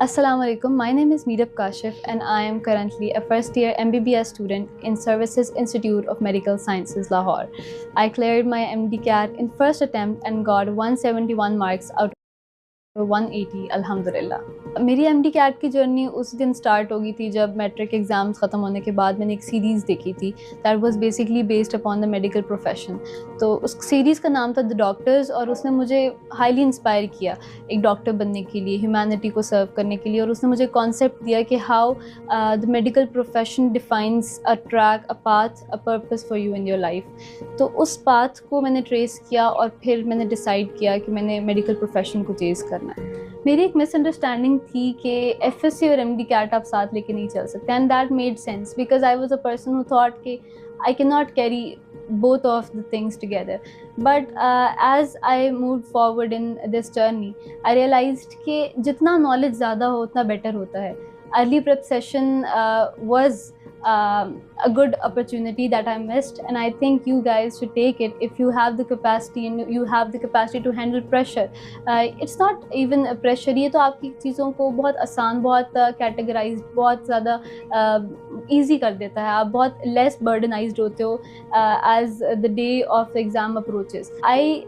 Assalamu alaikum. My name is Meerab Kashif and I am currently a first year MBBS student in Services Institute of Medical Sciences, Lahore. I cleared my MD-CAT in first attempt and got 171 marks out of 180 अल्हम्दुलिल्लाह। मेरी MD CAT की journey उस दिन start हो गई थी जब matric exams ख़त्म होने के बाद मैंने एक सीरीज़ देखी थी that was basically based upon the medical profession. तो उस सीरीज़ का नाम था द डॉक्टर्स और उसने मुझे हाईली इंस्पायर किया एक डॉक्टर बनने के लिए, ह्यूमैनिटी को सर्व करने के लिए। और उसने मुझे कॉन्सेप्ट दिया कि how the medical profession defines a track, a path, a purpose for you in your life. तो उस पाथ को मैंने ट्रेस किया और फिर मैंने डिसाइड किया कि मैंने मेडिकल प्रोफेशन को चेज़ करना है। मेरी एक मिसअंडरस्टैंडिंग थी कि FSC और MD CAT आप साथ लेके नहीं चल सकते and that made sense because I was a person who thought कि I can not carry both of the things together. But as I moved forward in this journey, I realized कि जितना knowledge ज़्यादा हो उतना better होता है। Early prep session was a good opportunity that I missed, and I think you guys should take it if you have the capacity and you have the capacity to handle pressure. It's not even a pressure, ये तो आपकी चीज़ों को बहुत आसान, बहुत categorized, बहुत ज़्यादा easy कर देता है। आप बहुत less burdenized होते हो as the day of the exam approaches. I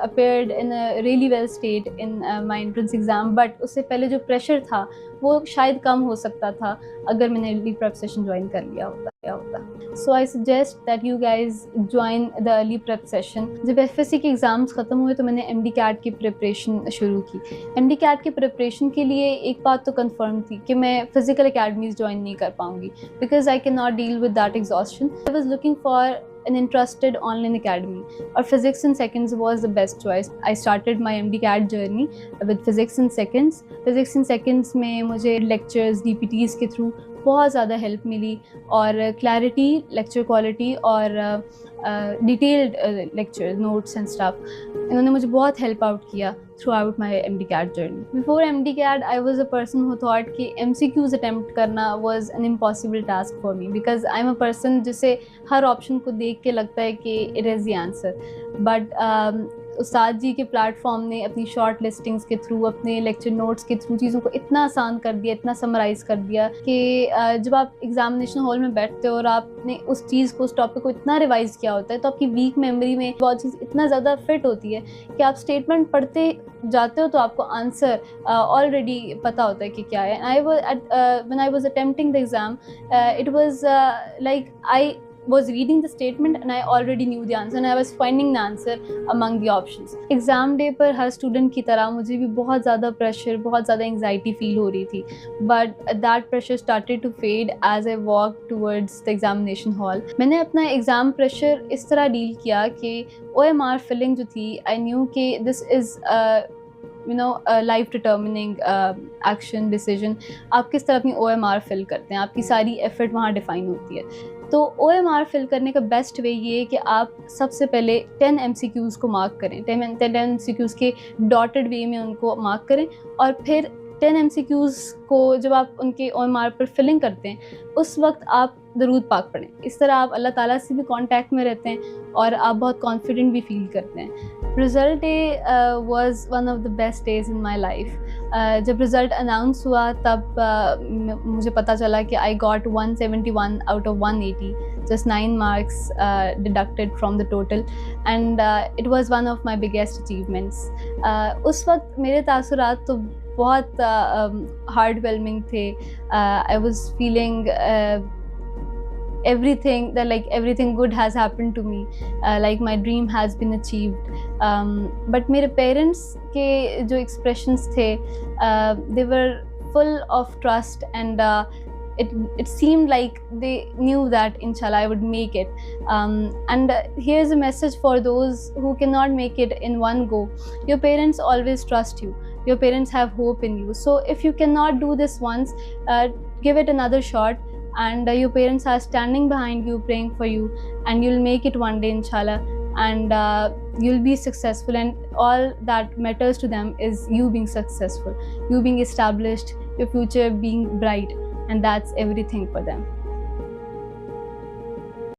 appeared in a really well state in my entrance exam, but उससे पहले जो pressure था वो शायद कम हो सकता था अगर मैंने अर्ली प्रेप सेशन ज्वाइन कर लिया होता। So I suggest that you guys join the early prep session. जब FSC के एग्ज़ाम्स ख़त्म हुए तो मैंने MD CAT की प्रिपरेशन शुरू की। MD CAT की प्रिपरेशन के लिए एक बात तो कंफर्म थी कि मैं फ़िज़िकल अकेडमीज़ ज्वाइन नहीं कर पाऊँगी because I can not deal with that exhaustion. I was looking for an interested online academy or physics in seconds was the best choice. I started my MD CAT journey with physics in seconds. Physics in seconds में मुझे lectures DPTs के through बहुत ज़्यादा help मिली और clarity, lecture quality और detailed lecture notes and stuff, इन्होंने मुझे बहुत हेल्प आउट किया through out my MD CAT journey. Before MD CAT I was a person who thought कि MCQs अटैम्प्ट करना was an impossible task for me because I am a person जिसे हर option को देख के लगता है कि it is the answer. But उस्ताद जी के प्लेटफॉर्म ने अपनी शॉर्ट लिस्टिंग्स के थ्रू, अपने लेक्चर नोट्स के थ्रू चीज़ों को इतना आसान कर दिया, इतना समराइज़ कर दिया कि जब आप एग्जामिनेशन हॉल में बैठते हो और आपने उस चीज़ को, उस टॉपिक को इतना रिवाइज़ किया होता है तो आपकी वीक मेमोरी में बहुत चीज़ इतना ज़्यादा फिट होती है कि आप स्टेटमेंट पढ़ते जाते हो तो आपको आंसर ऑलरेडी पता होता है कि क्या है। When I was attempting the exam it was like I was reading the statement and I already knew the answer and I was finding the answer among the options. Exam day पर हर student की तरह मुझे भी बहुत ज़्यादा pressure, बहुत ज़्यादा anxiety feel हो रही थी, but that pressure started to fade as I walked towards the examination hall. मैंने अपना exam pressure इस तरह deal किया कि OMR filling जो थी, I knew कि this is a life determining action decision. आप किस तरह अपनी OMR fill करते हैं, आपकी सारी effort वहाँ define होती है। तो OMR फिल करने का बेस्ट वे ये है कि आप सबसे पहले 10 MCQs को मार्क करें, 10 MCQs के डॉटेड वे में उनको मार्क करें और फिर 10 MCQs को जब आप उनके OMR पर फिलिंग करते हैं उस वक्त आप दरूद पाक पढ़ें। इस तरह आप अल्लाह ताला से भी कांटेक्ट में रहते हैं और आप बहुत कॉन्फिडेंट भी फील करते हैं। Result day was one of the best days in my life. जब रिज़ल्ट अनाउंस हुआ तब मुझे पता चला कि I got 171 out of 180, just 9 marks deducted from the total and it was one of my biggest achievements. उस वक्त मेरे तासुरात तो बहुत heartwarming थे। I was feeling everything good has happened to me, like my dream has been achieved. But मेरे parents के जो expressions थे they were full of trust and it seemed like they knew that inshallah I would make it. And here's a message for those who cannot make it in one go. Your parents always trust you. Your parents have hope in you. So if you cannot do this once, give it another shot. And your parents are standing behind you, praying for you, and you'll make it one day inshallah, and you'll be successful, and all that matters to them is you being successful, you being established, your future being bright, and that's everything for them.